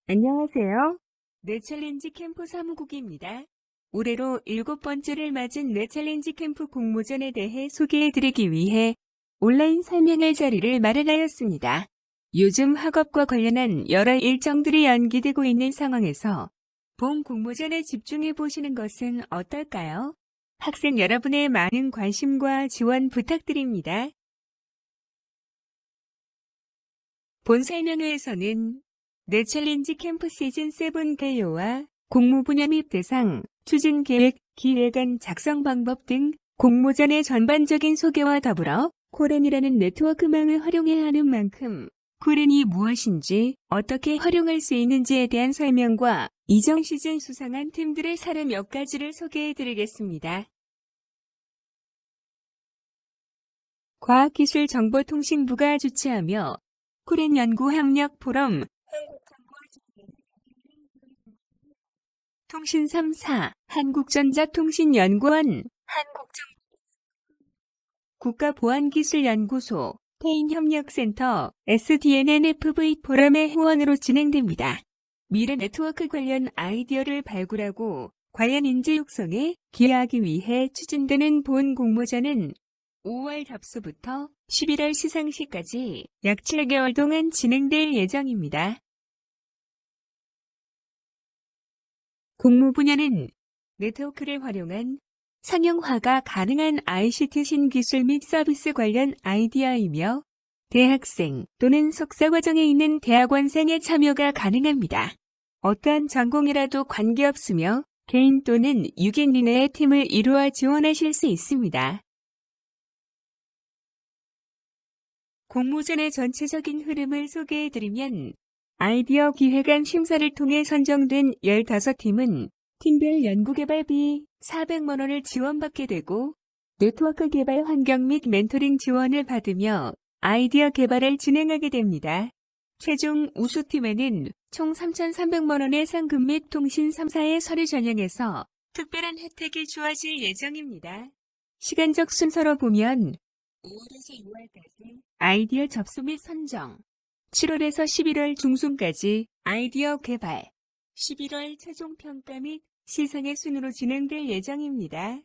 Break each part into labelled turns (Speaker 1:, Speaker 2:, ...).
Speaker 1: 안녕하세요. 뇌챌린지 캠프 사무국입니다. 올해로 7번째를 맞은 뇌챌린지 캠프 공모전에 대해 소개해드리기 위해 온라인 설명회 자리를 마련하였습니다. 요즘 학업과 관련한 여러 일정들이 연기되고 있는 상황에서 본 공모전에 집중해 보시는 것은 어떨까요? 학생 여러분의 많은 관심과 지원 부탁드립니다. 본 설명회에서는 뇌챌린지 캠프 시즌 7 개요와 공모 분야 및 대상, 추진 계획, 기획안 작성 방법 등 공모전의 전반적인 소개와 더불어 코렌이라는 네트워크망을 활용해야 하는 만큼 코렌이 무엇인지, 어떻게 활용할 수 있는지에 대한 설명과 이전 시즌 수상한 팀들의 사례 몇 가지를 소개해드리겠습니다. 과학기술정보통신부가 주최하며 코렌 연구협력 포럼 통신 3사 한국전자통신연구원 국가보안기술연구소 페인협력센터 SDNNFV 포럼의 후원으로 진행됩니다. 미래 네트워크 관련 아이디어를 발굴하고 관련 인재 육성에 기여하기 위해 추진되는 본 공모전은 5월 접수부터 11월 시상식까지 약 7개월 동안 진행될 예정입니다. 공모 분야는 네트워크를 활용한 상용화가 가능한 ICT 신기술 및 서비스 관련 아이디어이며 대학생 또는 석사과정에 있는 대학원생의 참여가 가능합니다. 어떠한 전공이라도 관계없으며 개인 또는 6인 이내의 팀을 이루어 지원하실 수 있습니다. 공모전의 전체적인 흐름을 소개해드리면 아이디어 기획안 심사를 통해 선정된 15팀은 팀별 연구개발비 400만 원을 지원받게 되고 네트워크 개발 환경 및 멘토링 지원을 받으며 아이디어 개발을 진행하게 됩니다. 최종 우수팀에는 총 3,300만 원의 상금 및 통신 3사의 서류 전형에서 특별한 혜택이 주어질 예정입니다. 시간적 순서로 보면 5월에서 6월까지 아이디어 접수 및 선정, 7월에서 11월 중순까지 아이디어 개발, 11월 최종 평가 및 시상의 순으로 진행될 예정입니다.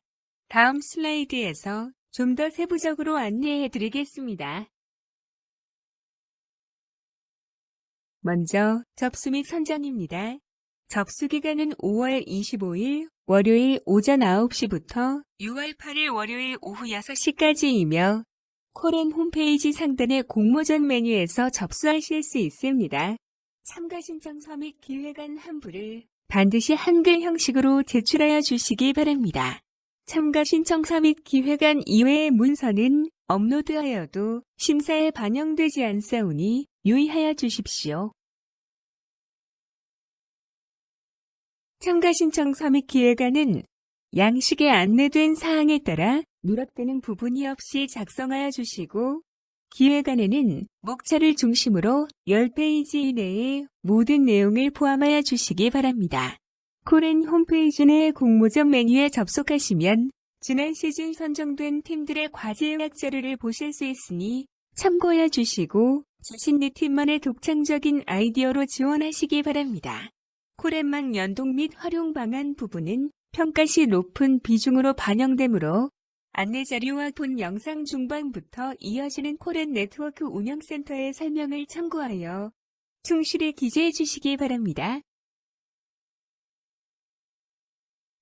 Speaker 1: 다음 슬라이드에서 좀 더 세부적으로 안내해 드리겠습니다. 먼저 접수 및 선정입니다. 접수 기간은 5월 25일 월요일 오전 9시부터 6월 8일 월요일 오후 6시까지이며 코렌 홈페이지 상단의 공모전 메뉴에서 접수하실 수 있습니다. 참가 신청서 및 기획안 한 부를 반드시 한글 형식으로 제출하여 주시기 바랍니다. 참가 신청서 및 기획안 이외의 문서는 업로드하여도 심사에 반영되지 않사오니 유의하여 주십시오. 참가 신청서 및 기획안은 양식에 안내된 사항에 따라 누락되는 부분이 없이 작성하여 주시고 기획안에는 목차를 중심으로 10페이지 이내의 모든 내용을 포함하여 주시기 바랍니다. 코렌 홈페이지 내 공모전 메뉴에 접속하시면 지난 시즌 선정된 팀들의 과제 요약 자료를 보실 수 있으니 참고해 주시고 자신의 팀만의 독창적인 아이디어로 지원하시기 바랍니다. 코렌망 연동 및 활용 방안 부분은 평가 시 높은 비중으로 반영되므로 안내 자료와 본 영상 중반부터 이어지는 코렌 네트워크 운영센터의 설명을 참고하여 충실히 기재해 주시기 바랍니다.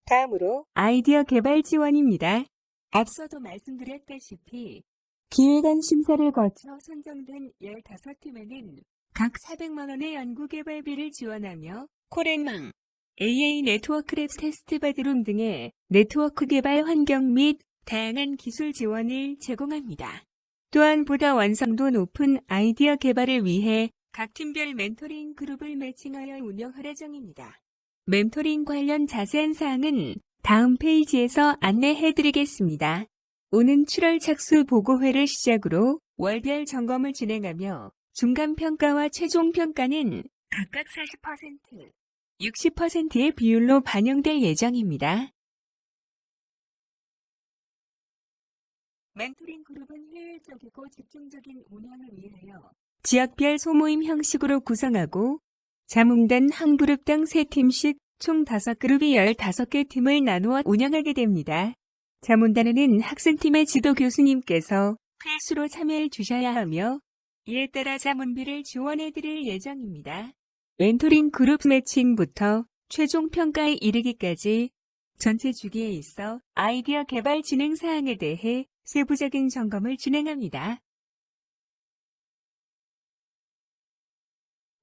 Speaker 1: 다음으로 아이디어 개발 지원입니다. 앞서도 말씀드렸다시피 기획안 심사를 거쳐 선정된 15팀에는 각 400만 원의 연구개발비를 지원하며 코렌망, AA 네트워크 랩 테스트 베드룸 등의 네트워크 개발 환경 및 다양한 기술 지원을 제공합니다. 또한 보다 완성도 높은 아이디어 개발을 위해 각 팀별 멘토링 그룹을 매칭하여 운영할 예정입니다. 멘토링 관련 자세한 사항은 다음 페이지에서 안내해드리겠습니다. 오는 7월 착수 보고회를 시작으로 월별 점검을 진행하며 중간평가와 최종평가는 각각 40%, 60%의 비율로 반영될 예정입니다. 멘토링 그룹은 효율적이고 집중적인 운영을 위하여 지역별 소모임 형식으로 구성하고 자문단 한 그룹당 3팀씩 총 5그룹이 15개 팀을 나누어 운영하게 됩니다. 자문단에는 학생팀의 지도 교수님께서 필수로 참여해 주셔야 하며 이에 따라 자문비를 지원해 드릴 예정입니다. 멘토링 그룹 매칭부터 최종 평가에 이르기까지 전체 주기에 있어 아이디어 개발 진행 사항에 대해 세부적인 점검을 진행합니다.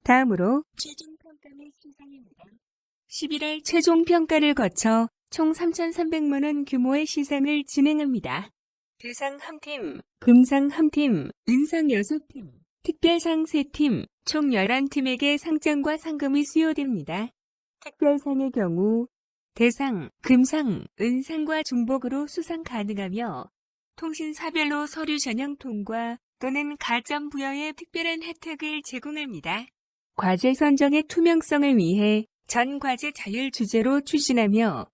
Speaker 1: 다음으로 최종 평가 및 시상입니다. 11월 최종 평가를 거쳐 총 3,300만 원 규모의 시상을 진행합니다. 대상 1팀, 금상 1팀, 은상 6팀, 특별상 3팀, 총 11팀에게 상장과 상금이 수여됩니다. 특별상의 경우 대상, 금상, 은상과 중복으로 수상 가능하며 통신사별로 서류 전형 통과 또는 가점 부여의 특별한 혜택을 제공합니다. 과제 선정의 투명성을 위해 전 과제 자율 주제로 추진하며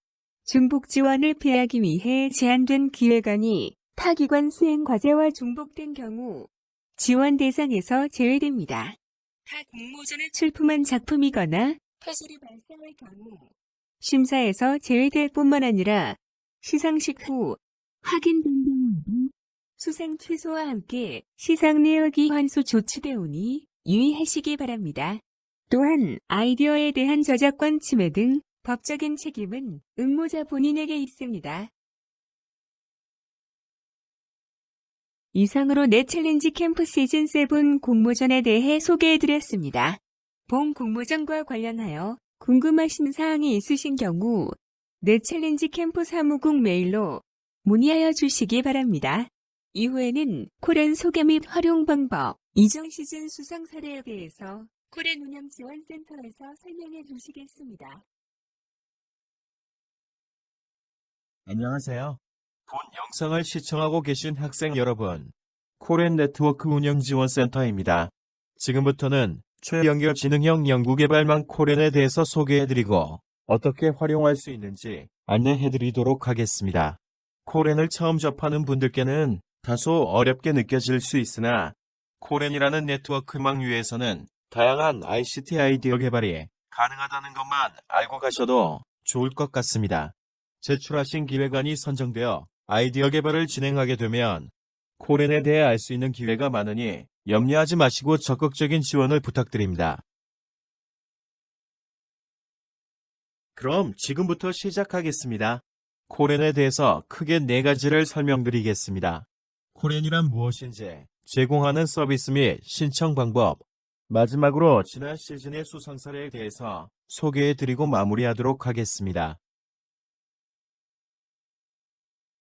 Speaker 1: 중복 지원을 피하기 위해 제한된 기획안이 타 기관 수행 과제와 중복된 경우 지원 대상에서 제외됩니다. 타 공모전에 출품한 작품이거나 패설이 발생할 경우 심사에서 제외될 뿐만 아니라 시상식 후 확인 변경에도 수상 취소와 함께 시상 내역이 환수 조치되오니 유의하시기 바랍니다. 또한 아이디어에 대한 저작권 침해 등 법적인 책임은 응모자 본인에게 있습니다. 이상으로 넷챌린지 캠프 시즌7 공모전에 대해 소개해드렸습니다. 본 공모전과 관련하여 궁금하신 사항이 있으신 경우 넷챌린지 캠프 사무국 메일로 문의하여 주시기 바랍니다. 이후에는 콜앤 소개 및 활용 방법, 이전 시즌 수상 사례에 대해서 콜앤 운영지원센터에서 설명해 주시겠습니다.
Speaker 2: 안녕하세요. 본 영상을 시청하고 계신 학생 여러분, 콜앤 네트워크 운영지원센터입니다. 지금부터는 최연결 지능형 연구개발망 콜앤에 대해서 소개해드리고 어떻게 활용할 수 있는지 안내해드리도록 하겠습니다. 콜앤을 처음 접하는 분들께는 다소 어렵게 느껴질 수 있으나 콜앤이라는 네트워크망 위에서는 다양한 ICT 아이디어 개발이 가능하다는 것만 알고 가셔도 좋을 것 같습니다. 제출하신 기획안이 선정되어 아이디어 개발을 진행하게 되면 콜앤에 대해 알 수 있는 기회가 많으니 염려하지 마시고 적극적인 지원을 부탁드립니다. 그럼 지금부터 시작하겠습니다. 콜앤에 대해서 크게 4가지를 설명드리겠습니다. 콜앤이란 무엇인지, 제공하는 서비스 및 신청 방법, 마지막으로 지난 시즌의 수상 사례에 대해서 소개해드리고 마무리하도록 하겠습니다.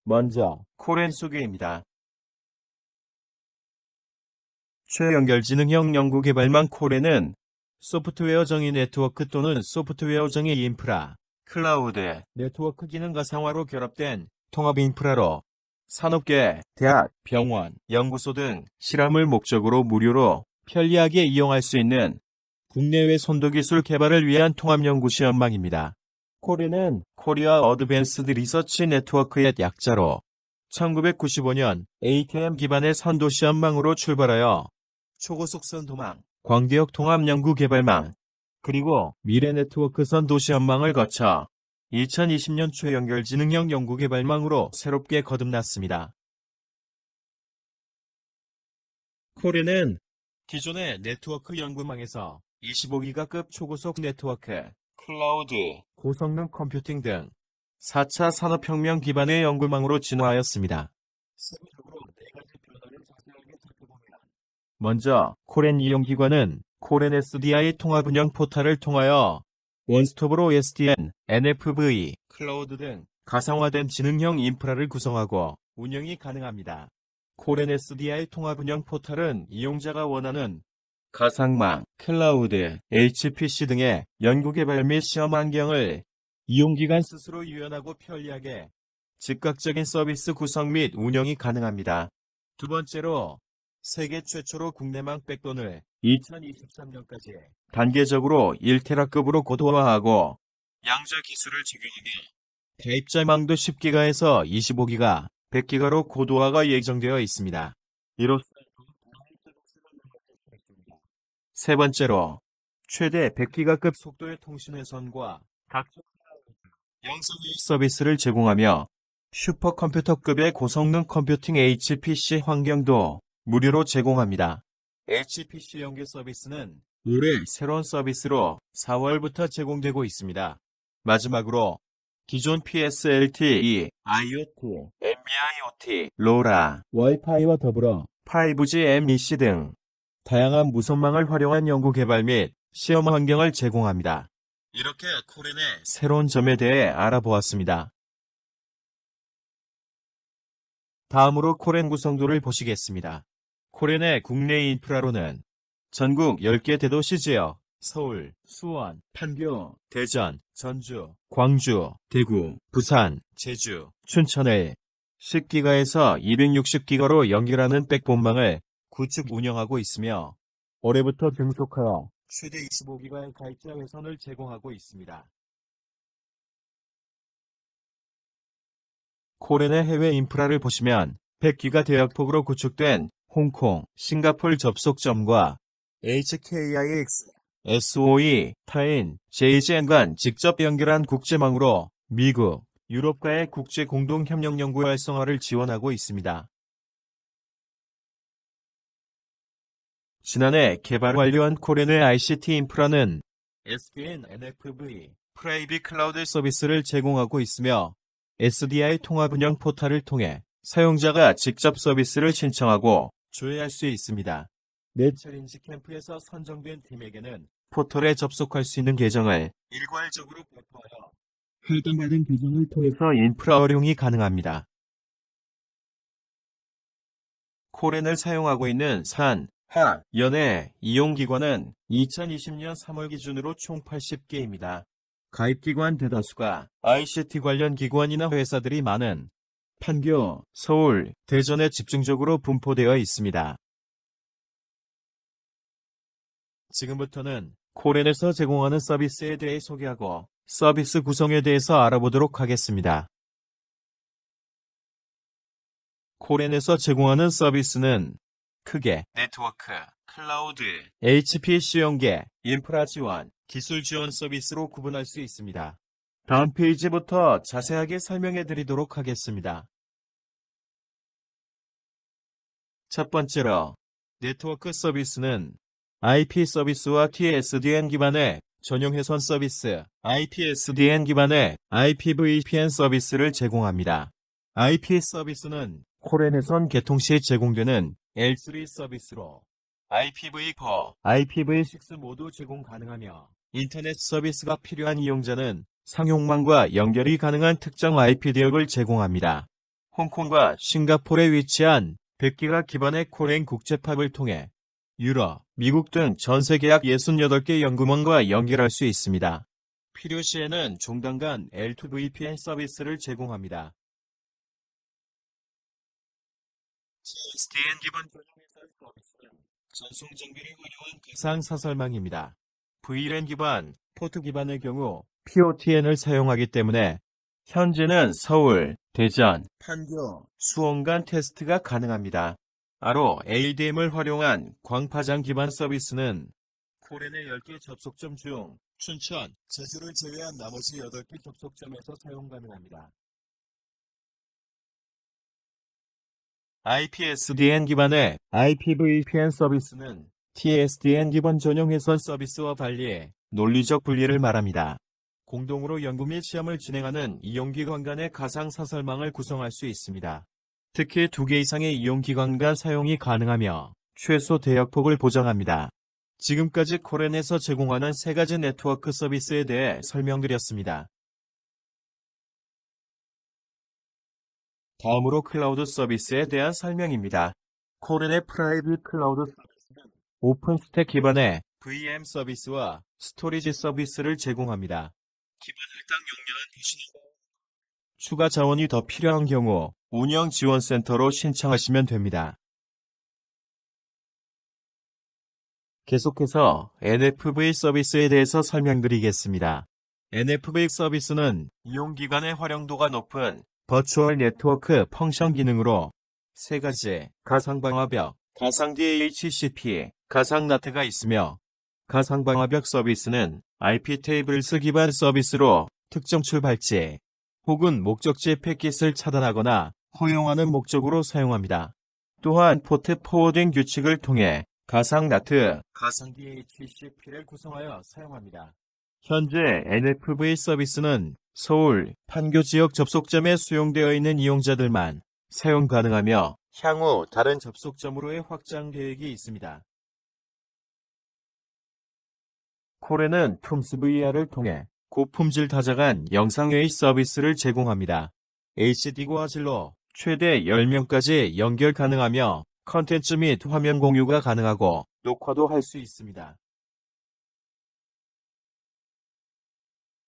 Speaker 2: 먼저 콜앤 소개입니다. 최연결 지능형 연구개발망 콜앤은 소프트웨어 정의 네트워크 또는 소프트웨어 정의 인프라, 클라우드, 네트워크 기능 가상화로 결합된 통합 인프라로 산업계, 대학, 병원, 연구소 등 실험을 목적으로 무료로 편리하게 이용할 수 있는 국내외 선도기술 개발을 위한 통합연구시험망입니다. 콜앤은 코리아 어드밴스드 리서치 네트워크의 약자로 1995년 ATM 기반의 선도시험망으로 출발하여 초고속 선도망, 광대역 통합연구개발망, 그리고 미래 네트워크 선도시험망을 거쳐 2020년 최연결 지능형 연구개발망으로 새롭게 거듭났습니다. 콜앤은 기존의 네트워크 연구망에서 25기가급 초고속 네트워크, 클라우드, 고성능 컴퓨팅 등 4차 산업혁명 기반의 연구망으로 진화하였습니다. 세부적으로 4가지 변화를 자세하게 살펴보면 먼저 콜앤 이용기관은 콜앤 SDI 통합운영 포탈을 통하여 원스톱으로 SDN, NFV, 클라우드 등 가상화된 지능형 인프라를 구성하고 운영이 가능합니다. 콜앤 SDI 통합운영 포탈은 이용자가 원하는 가상망, 클라우드, HPC 등의 연구개발 및 시험 환경을 이용기관 스스로 유연하고 편리하게 즉각적인 서비스 구성 및 운영이 가능합니다. 두 번째로 세계 최초로 국내망 백본을 2023년까지 단계적으로 1테라급으로 고도화하고 양자 기술을 적용하게 가입자망도 10기가에서 25기가, 100기가로 고도화가 예정되어 있습니다. 이로써 세 번째로 최대 100기가급 속도의 통신회선과 각종 영상회의 서비스를 제공하며 슈퍼컴퓨터급의 고성능 컴퓨팅 HPC 환경도 무료로 제공합니다. HPC 연계 서비스는 올해 새로운 서비스로 4월부터 제공되고 있습니다. 마지막으로 기존 PSLTE, IoT, NB-IoT, LoRa, 와이파이와 더불어 5G MEC 등 다양한 무선망을 활용한 연구개발 및 시험 환경을 제공합니다. 이렇게 코렌의 새로운 점에 대해 알아보았습니다. 다음으로 코렌 구성도를 보시겠습니다. 코렌의 국내 인프라로는 전국 10개 대도시 지역, 서울, 수원, 판교, 대전, 전주, 광주, 대구, 부산, 제주, 춘천을 10기가에서 260기가로 연결하는 백본망을 구축 운영하고 있으며 올해부터 증속하여 최대 25기가의 가입자 회선을 제공하고 있습니다. 코렌의 해외 인프라를 보시면 100기가 대역폭으로 구축된 홍콩, 싱가폴 접속점과 HKIX, SOE, 타인, JGN 간 직접 연결한 국제망으로 미국, 유럽과의 국제 공동 협력 연구 활성화를 지원하고 있습니다. 지난해 개발 완료한 코렌의 ICT 인프라는 SDN NFV, 프라이빗 클라우드 서비스를 제공하고 있으며 SDI 통합 운영 포탈을 통해 사용자가 직접 서비스를 신청하고 조회할 수 있습니다. 네처린지 캠프에서 선정된 팀에게는 포털에 접속할 수 있는 계정을 일괄적으로 배포하여 할당받은 계정을 통해서 인프라 활용이 가능합니다. 코렌을 사용하고 있는 산, 하, 연예, 이용기관은 2020년 3월 기준으로 총 80개입니다. 가입기관 대다수가 ICT 관련 기관이나 회사들이 많은 판교, 서울, 대전에 집중적으로 분포되어 있습니다. 지금부터는 코렌에서 제공하는 서비스에 대해 소개하고 서비스 구성에 대해서 알아보도록 하겠습니다. 코렌에서 제공하는 서비스는 크게 네트워크, 클라우드, HPC 연계, 인프라 지원, 기술 지원 서비스로 구분할 수 있습니다. 다음 페이지부터 자세하게 설명해 드리도록 하겠습니다. 첫 번째로 네트워크 서비스는 IP 서비스와 TSDN 기반의 전용 회선 서비스, IPSDN 기반의 IPVPN 서비스를 제공합니다. IP 서비스는 코렌 회선 개통 시 제공되는 L3 서비스로 IPv4, IPv6 모두 제공 가능하며 인터넷 서비스가 필요한 이용자는 상용망과 연결이 가능한 특정 IP 지역을 제공합니다. 홍콩과 싱가포르에 위치한 100기가 기반의 코렌 국제팝을 통해 유럽, 미국 등 전 세계 약 68개 연구망과 연결할 수 있습니다. 필요시에는 종단 간 L2VPN 서비스를 제공합니다. TSDN 기반 전용 회선 서비스는 전송 장비를 활용한 가상 사설망입니다. VLAN 기반, 포트 기반의 경우 POTN을 사용하기 때문에 현재는 서울, 대전, 판교, 수원 간 테스트가 가능합니다. 아로 ADM을 활용한 광파장 기반 서비스는 코렌의 10개 접속점 중 춘천, 제주를 제외한 나머지 8개 접속점에서 사용 가능합니다. IPSDN 기반의 IPVPN 서비스는 TSDN 기반 전용 회선 서비스와 달리 논리적 분리를 말합니다. 공동으로 연구 및 시험을 진행하는 이용기관 간의 가상사설망을 구성할 수 있습니다. 특히 2개 이상의 이용기관 간 사용이 가능하며 최소 대역폭을 보장합니다. 지금까지 코렌에서 제공하는 3가지 네트워크 서비스에 대해 설명드렸습니다. 다음으로 클라우드 서비스에 대한 설명입니다. 코렌의 프라이빗 클라우드 서비스는 오픈스택 기반의 VM 서비스와 스토리지 서비스를 제공합니다. 기본 할당 용량은 대신에 추가 자원이 더 필요한 경우 운영 지원센터로 신청하시면 됩니다. 계속해서 NFV 서비스에 대해서 설명드리겠습니다. NFV 서비스는 이용기관의 활용도가 높은 버추얼 네트워크 펑션 기능으로 3가지 가상 방화벽, 가상 DHCP, 가상 나트가 있으며 가상방화벽 서비스는 IP 테이블스 기반 서비스로 특정 출발지 혹은 목적지 패킷을 차단하거나 허용하는 목적으로 사용합니다. 또한 포트 포워딩 규칙을 통해 가상 나트, 가상 DHCP를 구성하여 사용합니다. 현재 NFV 서비스는 서울, 판교 지역 접속점에 수용되어 있는 이용자들만 사용 가능하며 향후 다른 접속점으로의 확장 계획이 있습니다. 코레는 툼스 VR을 통해 고품질 다자간 영상회의 서비스를 제공합니다. HD 고화질로 최대 10명까지 연결 가능하며 컨텐츠 및 화면 공유가 가능하고 녹화도 할 수 있습니다.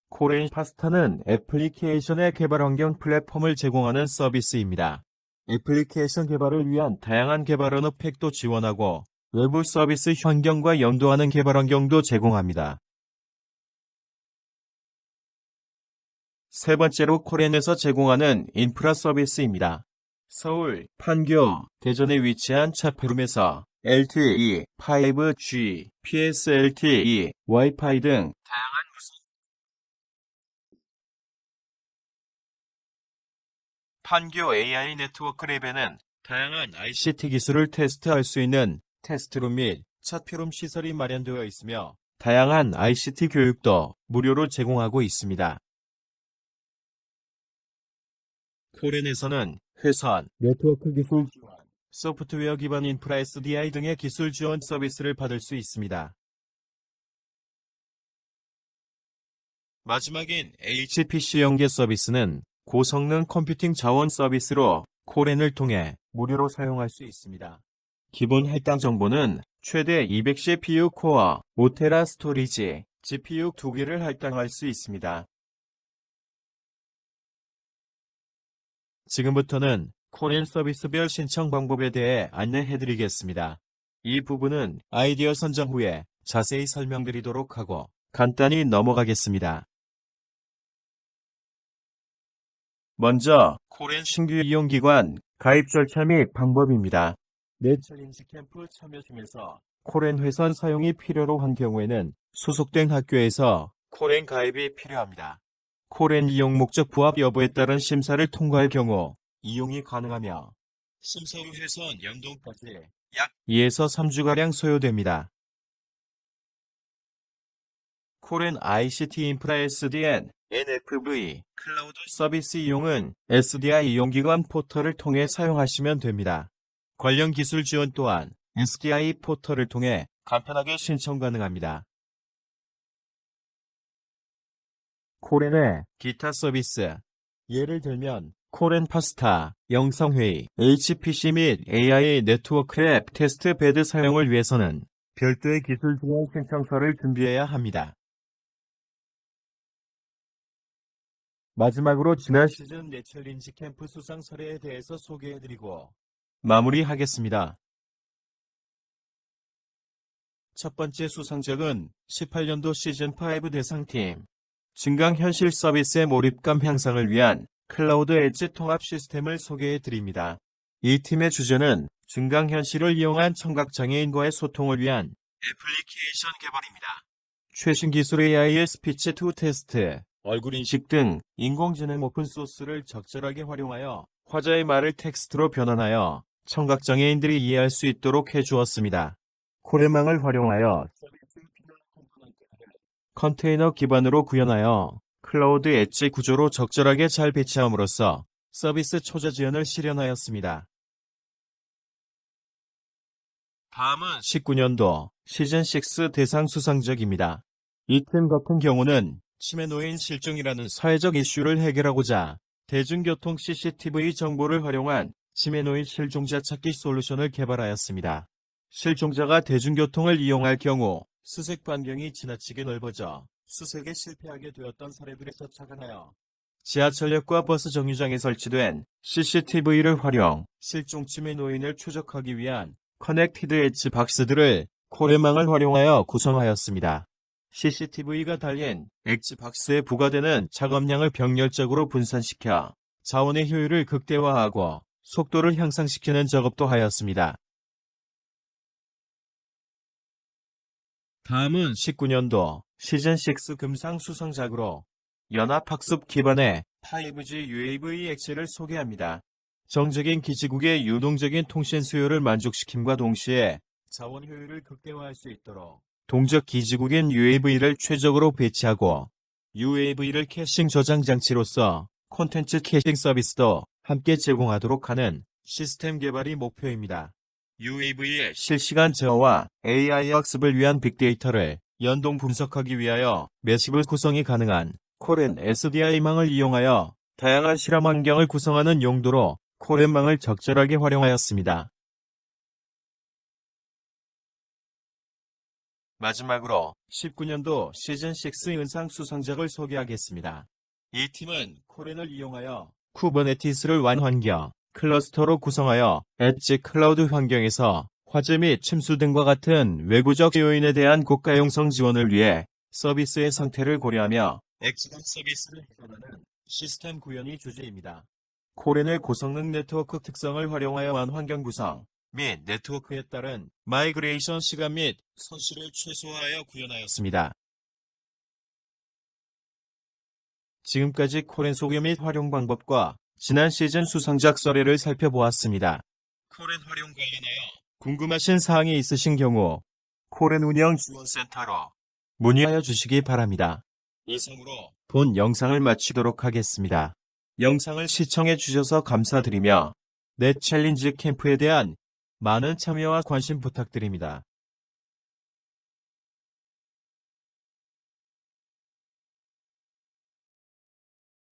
Speaker 2: 코레인 파스타는 애플리케이션의 개발 환경 플랫폼을 제공하는 서비스입니다. 애플리케이션 개발을 위한 다양한 개발 언어 팩도 지원하고 외부 서비스 환경과 연동하는 개발 환경도 제공합니다. 세 번째로 코렌에서 제공하는 인프라 서비스입니다. 서울, 판교, 대전에 위치한 차폐룸에서 LTE, 5G, PSLTE, 와이파이 등 다양한 판교 AI 네트워크 랩에는 다양한 ICT 기술을 테스트할 수 있는 테스트룸 및 차폐룸 시설이 마련되어 있으며 다양한 ICT 교육도 무료로 제공하고 있습니다. 코렌에서는 회선, 네트워크 기술 지원, 소프트웨어 기반 인프라 SDI 등의 기술 지원 서비스를 받을 수 있습니다. 마지막인 HPC 연계 서비스는 고성능 컴퓨팅 자원 서비스로 코렌을 통해 무료로 사용할 수 있습니다. 기본 할당 정보는 최대 200CPU 코어, 5테라 스토리지, GPU 2개를 할당할 수 있습니다. 지금부터는 코렌 서비스별 신청 방법에 대해 안내해드리겠습니다. 이 부분은 아이디어 선정 후에 자세히 설명드리도록 하고 간단히 넘어가겠습니다. 먼저 코렌 신규 이용기관 가입 절차 및 방법입니다. 내철인지 캠프 참여 중에서 코렌 회선 사용이 필요로 한 경우에는 소속된 학교에서 코렌 가입이 필요합니다. 코렌 이용 목적 부합 여부에 따른 심사를 통과할 경우 이용이 가능하며 심사 후 회선 연동까지 약 2에서 3주가량 소요됩니다. 코렌 ICT 인프라 SDN, NFV, 클라우드 서비스 이용은 SDI 이용기관 포털을 통해 사용하시면 됩니다. 관련 기술 지원 또한 SDI 포털을 통해 간편하게 신청 가능합니다. 코렌의 기타 서비스, 예를 들면 코렌 파스타, 영상회의, HPC 및 AI 네트워크 앱 테스트 베드 사용을 위해서는 별도의 기술 지원 신청서를 준비해야 합니다. 마지막으로 지난 시즌 내철린지 캠프 수상 사례에 대해서 소개해드리고 마무리하겠습니다. 첫 번째 수상작은 18년도 시즌5 대상팀, 증강현실 서비스의 몰입감 향상을 위한 클라우드 엣지 통합 시스템을 소개해드립니다. 이 팀의 주제는 증강현실을 이용한 청각장애인과의 소통을 위한 애플리케이션 개발입니다. 최신 기술 AI의 스피치 투 테스트, 얼굴 인식 등 인공지능 오픈소스를 적절하게 활용하여 화자의 말을 텍스트로 변환하여 청각장애인들이 이해할 수 있도록 해주었습니다. 코레망을 활용하여 컨테이너 기반으로 구현하여 클라우드 엣지 구조로 적절하게 잘 배치함으로써 서비스 초자 지원을 실현하였습니다. 다음은 19년도 시즌6 대상 수상작입니다. 이 팀 같은 경우는 치매 노인 실종이라는 사회적 이슈를 해결하고자 대중교통 CCTV 정보를 활용한 치매 노인 실종자 찾기 솔루션을 개발하였습니다. 실종자가 대중교통을 이용할 경우 수색 반경이 지나치게 넓어져 수색에 실패하게 되었던 사례들에서 착안하여 지하철역과 버스 정류장에 설치된 CCTV를 활용 실종 치매 노인을 추적하기 위한 커넥티드 엣지 박스들을 코레망을 활용하여 구성하였습니다. CCTV가 달린 엣지 박스에 부과되는 작업량을 병렬적으로 분산시켜 자원의 효율을 극대화하고 속도를 향상시키는 작업도 하였습니다. 다음은 19년도 시즌6 금상 수상작으로 연합학습 기반의 5G UAVX를 소개합니다. 정적인 기지국의 유동적인 통신 수요를 만족시킴과 동시에 자원 효율을 극대화할 수 있도록 동적 기지국인 UAV를 최적으로 배치하고 UAV를 캐싱 저장 장치로서 콘텐츠 캐싱 서비스도 함께 제공하도록 하는 시스템 개발이 목표입니다. UAV의 실시간 제어와 AI 학습을 위한 빅데이터를 연동 분석하기 위하여 매시브 구성이 가능한 코렌 SDI망을 이용하여 다양한 실험 환경을 구성하는 용도로 코렌망을 적절하게 활용하였습니다. 마지막으로 19년도 시즌6 은상 수상작을 소개하겠습니다. 이 팀은 코렌을 이용하여 쿠버네티스를 완환경, 클러스터로 구성하여 엣지 클라우드 환경에서 화재 및 침수 등과 같은 외부적 요인에 대한 고가용성 지원을 위해 서비스의 상태를 고려하며 엑스넌 서비스를 해결하는 시스템 구현이 주제입니다. 코렌의 고성능 네트워크 특성을 활용하여 환경 구성 및 네트워크에 따른 마이그레이션 시간 및 손실을 최소화하여 구현하였습니다. 지금까지 코렌 소개 및 활용 방법과 지난 시즌 수상작 사례를 살펴보았습니다. 코렌 활용 관련하여 궁금하신 사항이 있으신 경우 코렌 운영 지원센터로 문의하여 주시기 바랍니다. 이상으로 본 영상을 마치도록 하겠습니다. 영상을 시청해 주셔서 감사드리며 넷 챌린지 캠프에 대한 많은 참여와 관심 부탁드립니다.